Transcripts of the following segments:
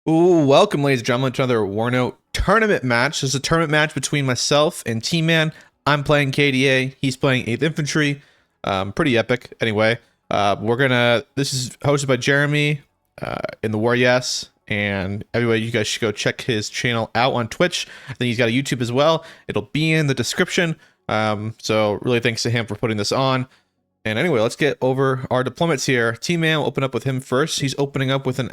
Ooh, welcome, ladies and gentlemen, to another WARNO tournament match. This is a tournament match between myself and T-Man. I'm playing KDA. He's playing 8th Infantry. Pretty epic. Anyway, this is hosted by Jeremy in the War Yes. And everybody, you guys should go check his channel out on Twitch. I think he's got a YouTube as well. It'll be in the description. So really thanks to him for putting this on. And anyway, let's get over our deployments here. T-Man will open up with him first. He's opening up with an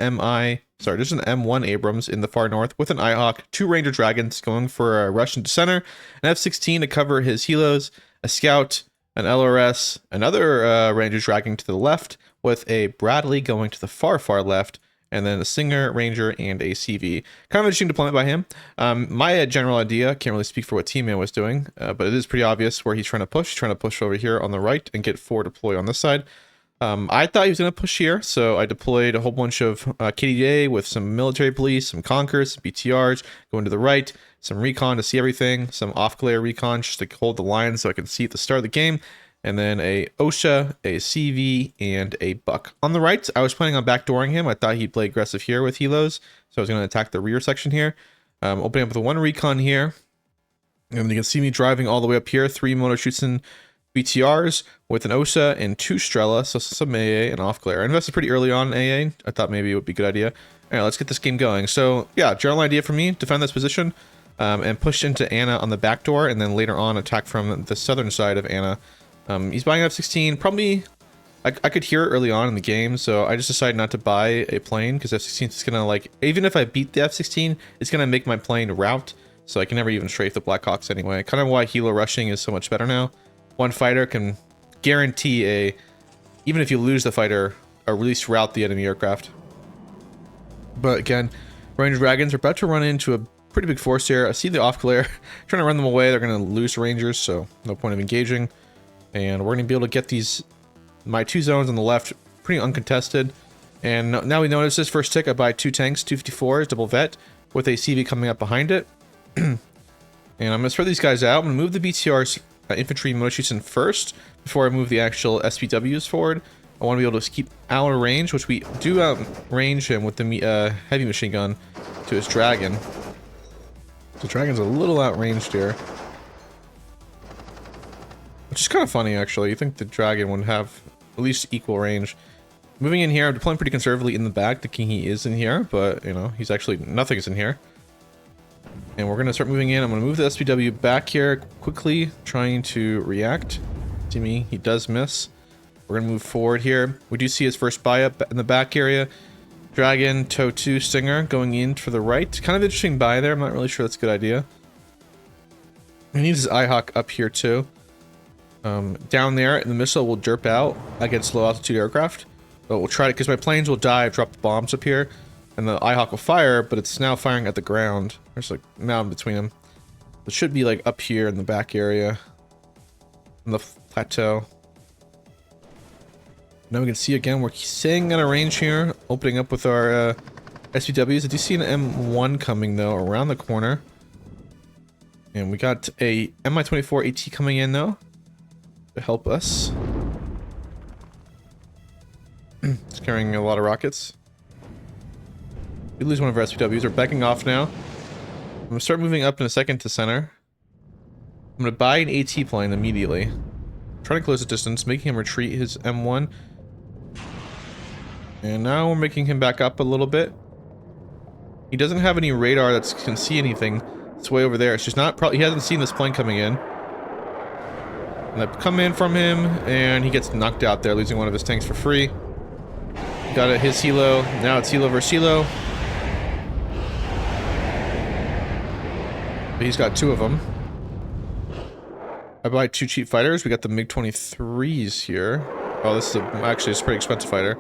there's an M1 Abrams in the far north with an IHawk, 2 Ranger Dragons going for a rush into center, an F-16 to cover his helos, a Scout, an LRS, another Ranger Dragon to the left with a Bradley going to the far left, and then a Singer, Ranger, and a CV. Kind of interesting deployment by him. My general idea, can't really speak for what T-Man was doing, but it is pretty obvious where he's trying to push. He's trying to push over here on the right and get 4 deploy on this side. I thought he was going to push here, so I deployed a whole bunch of KDA with some military police, some Conkers, BTRs, going to the right, some recon to see everything, some off-glare recon just to hold the line so I can see at the start of the game, and then a OSHA, a CV, and a Buck. On the right, I was planning on backdooring him. I thought he'd play aggressive here with helos, so I was going to attack the rear section here. Opening up with 1 recon here, and you can see me driving all the way up here, 3 Motoshutsen BTRs with an OSA and 2 Strela, so some AA and off glare. I invested pretty early on in AA. I thought maybe it would be a good idea. All right, let's get this game going. So yeah, general idea for me, defend this position and push into Anna on the back door, and then later on attack from the southern side of Anna. He's buying an F-16. Probably, I could hear it early on in the game, so I just decided not to buy a plane because F-16 is gonna, like, even if I beat the F-16, it's gonna make my plane route, so I can never even strafe the Blackhawks anyway. Kind of why helo rushing is so much better now. 1 fighter can guarantee even if you lose the fighter, at least route the enemy aircraft. But again, Ranger Dragons are about to run into a pretty big force here. I see the off glare, trying to run them away. They're going to lose Rangers, so no point of engaging. And we're going to be able to get my 2 zones on the left pretty uncontested. And now we notice this first tick, I buy 2 tanks, 254s, double vet, with a CV coming up behind it. And I'm going to spread these guys out. I'm going to move the BTRs infantry Motoshutsen first before I move the actual SPWs forward. I want to be able to keep out of range, which we do outrange him with the heavy machine gun to his dragon. So dragon's a little outranged here, which is kind of funny actually. You think the dragon would have at least equal range. Moving in here, I'm deploying pretty conservatively in the back, thinking he is in here, but you know, he's actually nothing's in here. And we're going to start moving in. I'm going to move the SPW back here quickly, trying to react. See me, he does miss. We're going to move forward here. We do see his first buy up in the back area. Dragon, Tow 2, Stinger going in for the right. Kind of interesting buy there. I'm not really sure that's a good idea. He needs his IHawk up here too. Down there, the missile will derp out against low altitude aircraft. But we'll try to, because my planes will dive, drop the bombs up here. And the IHawk will fire, but it's now firing at the ground. There's like a mountain between them. It should be like up here in the back area. On the plateau. Now we can see again, we're staying at a range here. Opening up with our SPWs. I do see an M1 coming though, around the corner. And we got a Mi-24 AT coming in though, to help us. It's carrying a lot of rockets. We lose one of our SPWs. We're backing off now. I'm going to start moving up in a second to center. I'm going to buy an AT plane immediately. Trying to close the distance, making him retreat his M1. And now we're making him back up a little bit. He doesn't have any radar that can see anything. It's way over there. It's just not probably, he hasn't seen this plane coming in. And I come in from him, and he gets knocked out there, losing one of his tanks for free. Got it, his helo. Now it's helo versus helo. But he's got 2 of them. I buy 2 cheap fighters. We got the MiG-23s here. Oh, this is actually a pretty expensive fighter.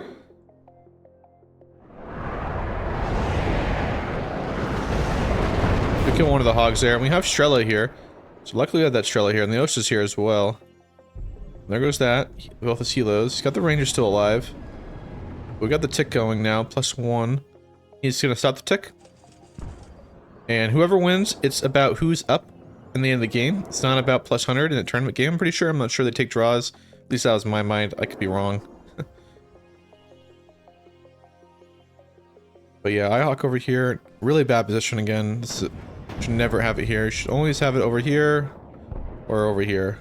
We kill one of the hogs there, and we have Strela here. So luckily we have that Strela here, and the Osa's here as well. There goes that. Both his helos. He's got the Ranger still alive. We got the tick going now, +1. He's gonna stop the tick. And whoever wins, it's about who's up in the end of the game. It's not about +100 in a tournament game, I'm pretty sure. I'm not sure they take draws. At least that was in my mind. I could be wrong. But yeah, IHawk over here, really bad position again. Should never have it here. Should always have it over here or over here.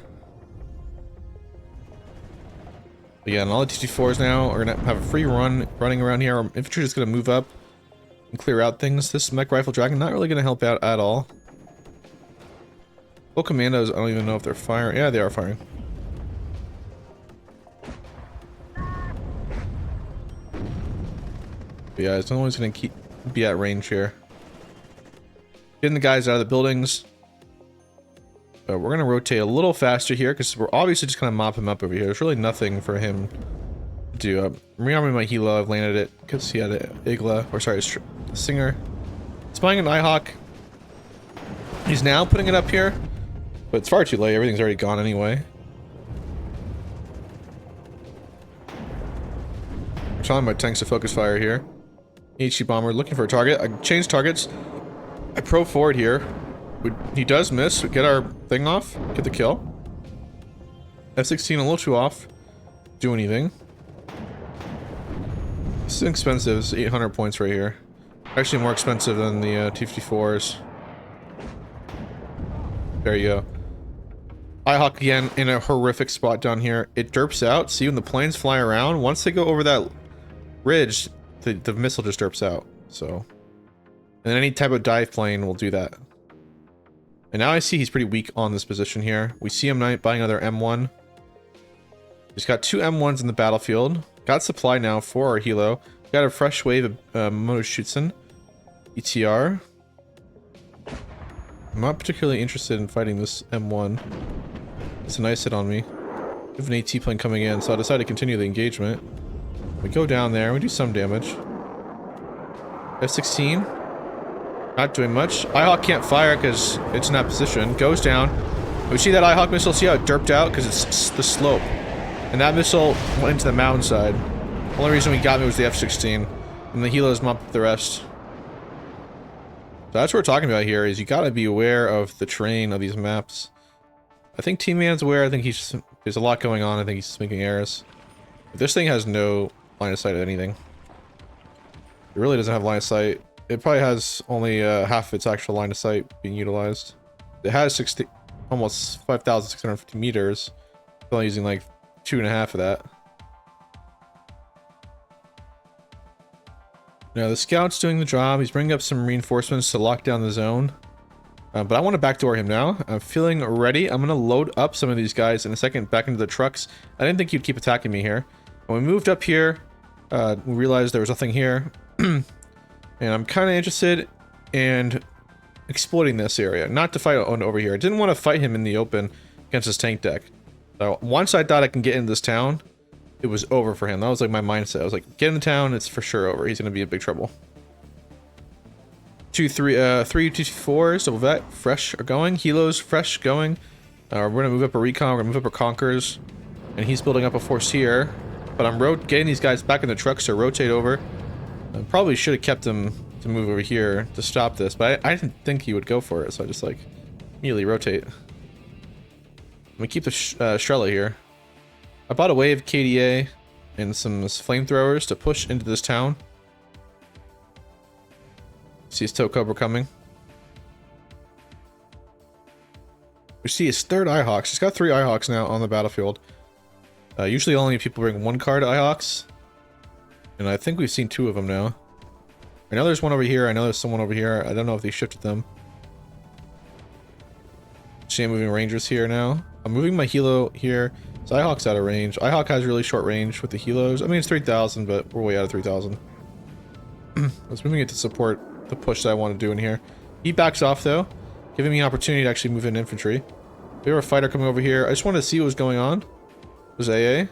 But yeah, and all the TT4s now are gonna have a free running around here. Our infantry is gonna move up and clear out things. This mech rifle dragon not really gonna help out at all. Full commandos, I don't even know if they're firing. Yeah, they are firing. But yeah, it's always gonna be at range here. Getting the guys out of the buildings. We're gonna rotate a little faster here because we're obviously just gonna mop him up over here. There's really nothing for him to do. Rearming my helo, I've landed it because he had an Igla, or sorry, a Singer. Spying an IHawk. He's now putting it up here, but it's far too late. Everything's already gone anyway. I'm telling my tanks to focus fire here. HE bomber looking for a target. I changed targets. I pro forward here. He does miss. We get our thing off. Get the kill. F-16 a little too off. Do anything. This is expensive. It's 800 points right here. Actually more expensive than the T-54s. There you go. IHawk again in a horrific spot down here. It derps out. See when the planes fly around? Once they go over that ridge, the missile just derps out. So, and any type of dive plane will do that. And now I see he's pretty weak on this position here. We see him buying another M1. He's got 2 M1s in the battlefield. Got supply now for our helo. Got a fresh wave of Motoschützen. ETR. I'm not particularly interested in fighting this M1. It's a nice hit on me. We have an AT plane coming in, so I decided to continue the engagement. We go down there, we do some damage. F-16. Not doing much. IHawk can't fire because it's in that position. Goes down. We see that IHawk missile. See how it derped out? Because it's the slope. And that missile went into the mountainside. The only reason we got me was the F-16. And the helos mopped the rest. So that's what we're talking about here, is you gotta be aware of the terrain of these maps. I think Team Man's aware. I think there's a lot going on. I think he's just making errors. But this thing has no line of sight of anything. It really doesn't have line of sight. It probably has only half of its actual line of sight being utilized. It has almost 5,650 meters. It's only using like 2.5 of that. Now the scout's doing the job. He's bringing up some reinforcements to lock down the zone. But I want to backdoor him now. I'm feeling ready. I'm going to load up some of these guys in a second back into the trucks. I didn't think you'd keep attacking me here. When we moved up here, we realized there was nothing here. And I'm kind of interested in exploiting this area. Not to fight on over here. I didn't want to fight him in the open against his tank deck. So once I thought I can get in this town, it was over for him. That was like my mindset. I was like, get in the town, it's for sure over. He's going to be in big trouble. 3 T4s, double vet, fresh are going. Helos, fresh going. We're going to move up a recon, we're going to move up our Conquerors. And he's building up a force here. But I'm getting these guys back in the trucks to rotate over. I probably should have kept him to move over here to stop this, but I didn't think he would go for it, so I just like immediately rotate. Let me keep the Strela here. I bought a wave KDA and some flamethrowers to push into this town. See his tow cobra coming. We see his third IHawks. He's got 3 IHawks now on the battlefield. Usually only people bring 1 card IHawks. And I think we've seen 2 of them now. I know there's one over here. I know there's someone over here. I don't know if they shifted them. See, I'm moving Rangers here now. I'm moving my helo here. So IHawk's out of range. IHawk has really short range with the helos. I mean, it's 3,000, but we're way out of 3,000. I was moving it to support the push that I want to do in here. He backs off, though, giving me an opportunity to actually move in infantry. We have a fighter coming over here. I just wanted to see what was going on. It was AA.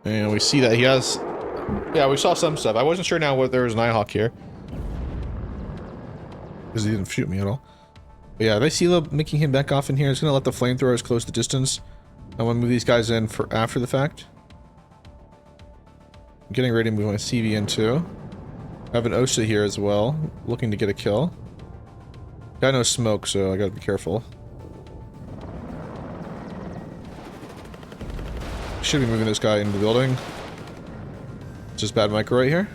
And we see that he has... Yeah, we saw some stuff. I wasn't sure now whether there was an IHawk here. Because he didn't shoot me at all. But yeah, they see making him back off in here. It's going to let the flamethrowers close the distance. I want to move these guys in for after the fact. I'm getting ready to move my CV in too. I have an OSHA here as well, looking to get a kill. Got no smoke, so I gotta be careful. Should be moving this guy into the building. Just bad micro right here.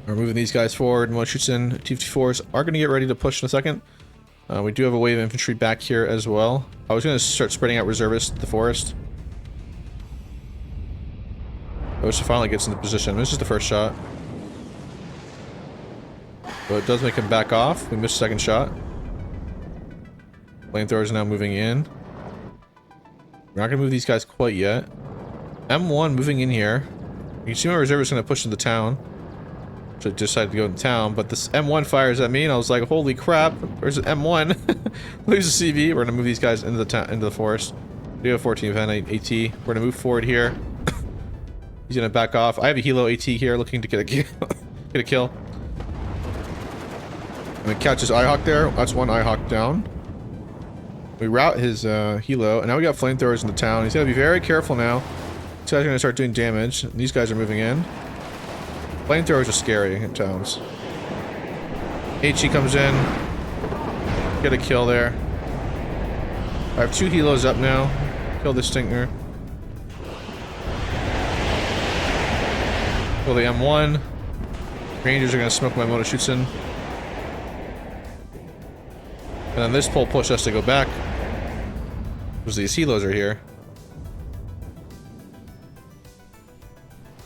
We're moving these guys forward. Moshutsun T-54s are going to get ready to push in a second. We do have a wave of infantry back here as well. I was going to start spreading out reservists to the forest. OSHA finally gets into position. This is the first shot. But it does make him back off. We missed the second shot. Flamethrowers are now moving in. We're not going to move these guys quite yet. M1 moving in here. You can see my reservists going to push into town. So I decided to go in town, but this M1 fires at me, and I was like, "Holy crap! Where's M1?" Lose the CV. We're gonna move these guys into the town, into the forest. We have 14 Van AT. We're gonna move forward here. He's gonna back off. I have a Helo AT here, looking to get a kill. Get a kill. I'm gonna catch his Ihawk there. That's one Ihawk down. We rout his Helo, and now we got flamethrowers in the town. He's gotta be very careful now. These guys are gonna start doing damage. These guys are moving in. Flamethrowers are scary in towns. HE comes in. Get a kill there. I have 2 helos up now. Kill the Stinger. Kill the M1. Rangers are going to smoke my Motoshutsun. And then this pole pushed us to go back. Because these helos are here.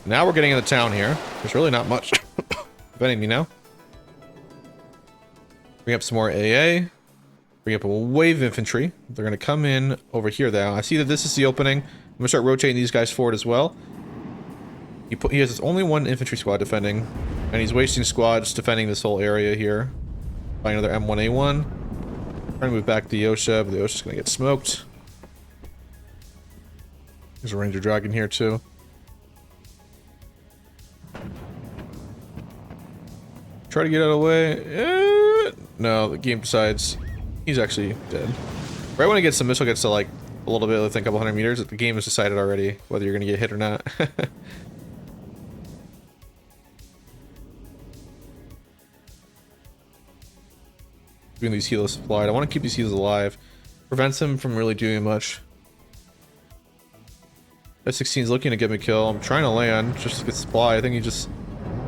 Now we're getting into town here. There's really not much preventing me now. Bring up some more AA. Bring up a wave of infantry. They're going to come in over here now. I see that this is the opening. I'm going to start rotating these guys forward as well. He has only 1 infantry squad defending. And he's wasting squads defending this whole area here. By another M1A1. Trying to move back to the OSHA, but the OSHA's going to get smoked. There's a Ranger Dragon here too. Try to get out of the way. No, the game decides he's actually dead. Right when it gets the missile gets to like a little bit, within a couple hundred meters, the game has decided already whether you're going to get hit or not. Doing these helos supplied. I want to keep these helos alive. Prevents him from really doing much. F-16 is looking to get me a kill. I'm trying to land just to get supply. I think he just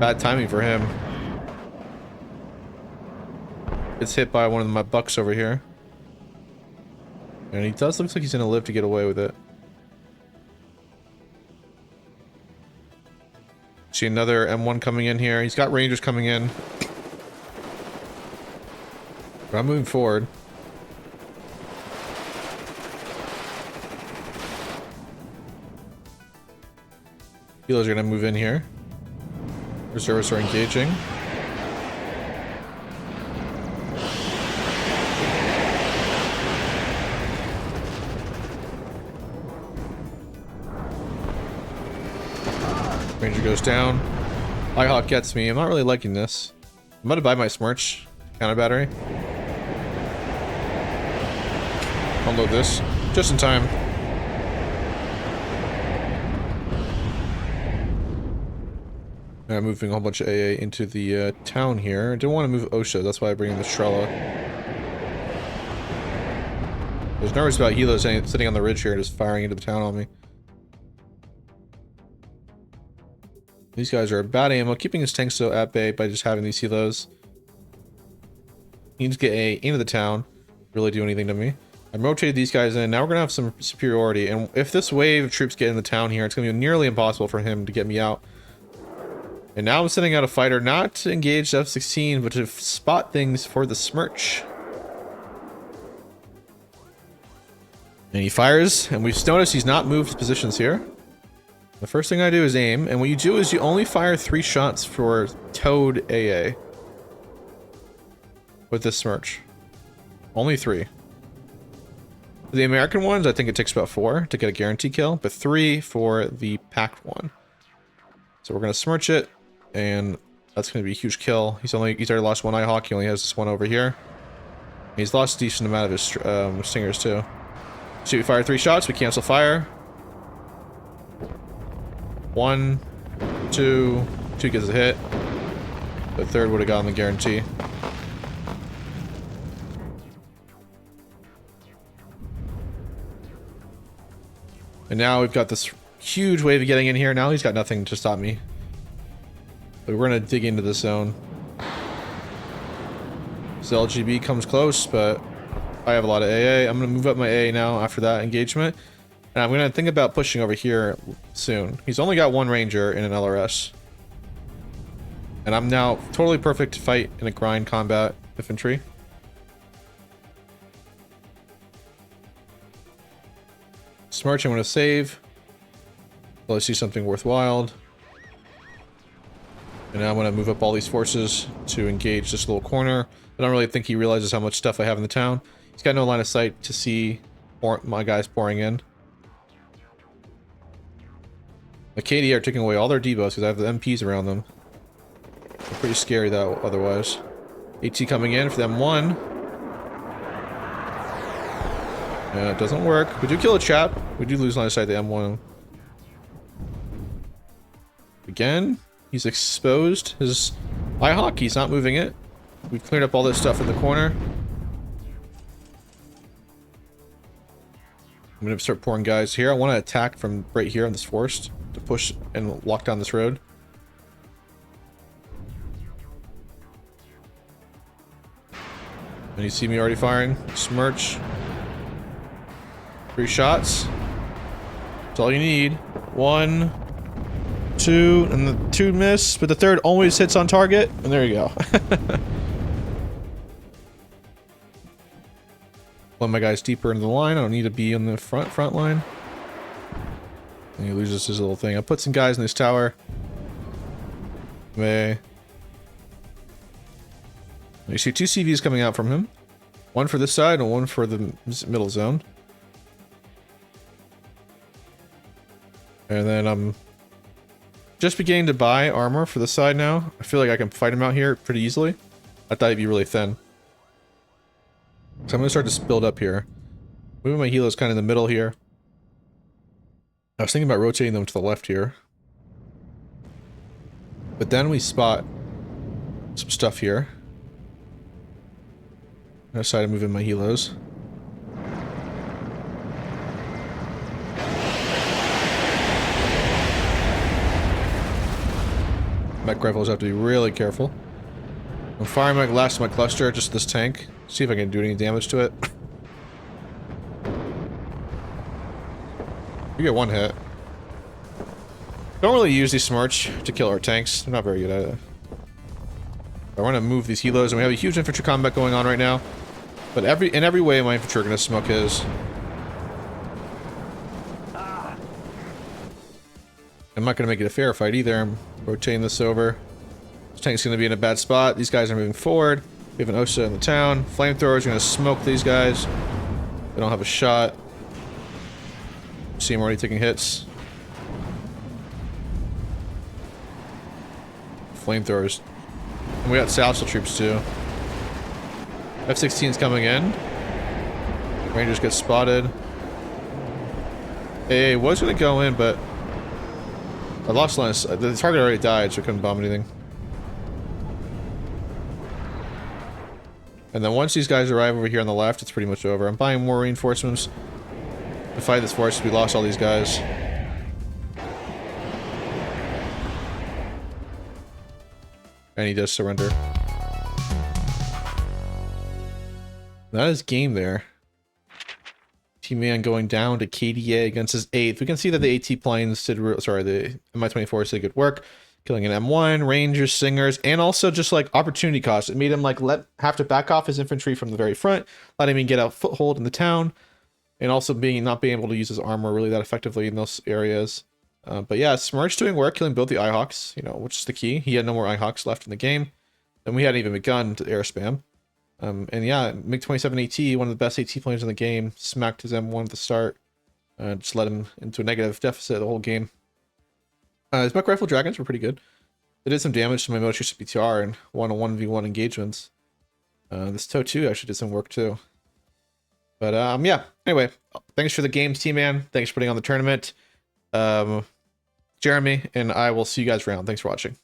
bad timing for him. Gets hit by one of my bucks over here. And he does look like he's gonna live to get away with it. See another M1 coming in here. He's got Rangers coming in. But I'm moving forward. Healers are gonna move in here. Reservists are engaging. Ranger goes down. Ihawk gets me. I'm not really liking this. I'm about to buy my Smirch counter battery. Unload this. Just in time. I'm moving a whole bunch of AA into the town here. I didn't want to move OSHA, that's why I bring in the Strela. I was nervous about Hilo sitting on the ridge here just firing into the town on me. These guys are bad ammo, keeping his tanks so at bay by just having these helos. He needs to get A into the town, really do anything to me. I rotated these guys in, now we're going to have some superiority, and if this wave of troops get in the town here, it's going to be nearly impossible for him to get me out. And now I'm sending out a fighter not to engage the F-16, but to spot things for the Smirch. And he fires, and we've noticed he's not moved positions here. The first thing I do is aim, and what you do is you only fire 3 shots for towed AA. With this Smirch. Only 3. For the American ones, I think it takes about 4 to get a guarantee kill, but 3 for the packed one. So we're going to Smirch it, and that's going to be a huge kill. He's already lost 1 Ihawk, he only has this one over here. He's lost a decent amount of his stingers too. So we fire 3 shots, we cancel fire. 1, 2, 2 gets a hit. The third would have gotten the guarantee. And now we've got this huge wave of getting in here. Now he's got nothing to stop me. But we're gonna dig into the zone. So LGB comes close, but I have a lot of AA. I'm gonna move up my AA now after that engagement. And I'm gonna think about pushing over here soon. He's only got one ranger in an LRS. And I'm now totally perfect to fight in a grind combat infantry. Smirch, I'm gonna save. Till I see something worthwhile. And now I'm gonna move up all these forces to engage this little corner. I don't really think he realizes how much stuff I have in the town. He's got no line of sight to see my guys pouring in. The KDA are taking away all their debuffs because I have the MPs around them. They're pretty scary though, otherwise. AT coming in for them one. Yeah, it doesn't work. We do kill a chap. We do lose line of sight to M1. Again, he's exposed his IHawk. He's not moving it. We've cleared up all this stuff in the corner. I'm gonna start pouring guys here. I want to attack from right here on this forest to push and lock down this road. And you see me already firing. Smirch. 3 shots. That's all you need. 1, 2, and the 2 miss, but the 3rd always hits on target, and there you go. One of my guys deeper into the line. I don't need to be on the front line. And he loses his little thing. I put some guys in this tower. You see 2 CVs coming out from him. One for this side and one for the middle zone. And then I'm just beginning to buy armor for the side now. I feel like I can fight him out here pretty easily. I thought he'd be really thin. So I'm going to start to build up here. Moving my helos kind of in the middle here. I was thinking about rotating them to the left here. But then we spot some stuff here. I decided to move in my helos. Mech rifles have to be really careful. I'm firing my last of my cluster, just this tank. See if I can do any damage to it. We get 1 hit. Don't really use these smirch to kill our tanks. They're not very good at it. I want to move these helos, and we have a huge infantry combat going on right now. But in every way, my infantry are going to smoke his. I'm not going to make it a fair fight either. I'm rotating this over. This tank's going to be in a bad spot. These guys are moving forward. We have an OSA in the town. Flamethrowers are going to smoke these guys. They don't have a shot. See him already taking hits. Flamethrowers. And we got Salsal troops too. F-16's coming in. Rangers get spotted. AA was going to go in, but I lost line. The target already died, so I couldn't bomb anything. And then once these guys arrive over here on the left, it's pretty much over. I'm buying more reinforcements to fight this force. We lost all these guys. And he does surrender. That is game there. T-Man going down to KDA against his 8th. We can see that the AT planes did, the Mi-24s did good work. Killing an M1, Rangers, Singers, and also just like opportunity cost. It made him like have to back off his infantry from the very front, letting him get a foothold in the town, and also not being able to use his armor really that effectively in those areas. But yeah, Smirch doing work, killing both the IHawks, which is the key. He had no more IHawks left in the game, and we hadn't even begun to air spam. And yeah, MiG-27 AT, one of the best AT planes in the game, smacked his M1 at the start, just led him into a negative deficit the whole game. His Buck Rifle Dragons were pretty good. They did some damage to my military CPTR in 1-on-1v1 engagements. This TOW 2 actually did some work too. But yeah, anyway, thanks for the games, T-Man. Thanks for putting on the tournament. Jeremy, and I will see you guys around. Thanks for watching.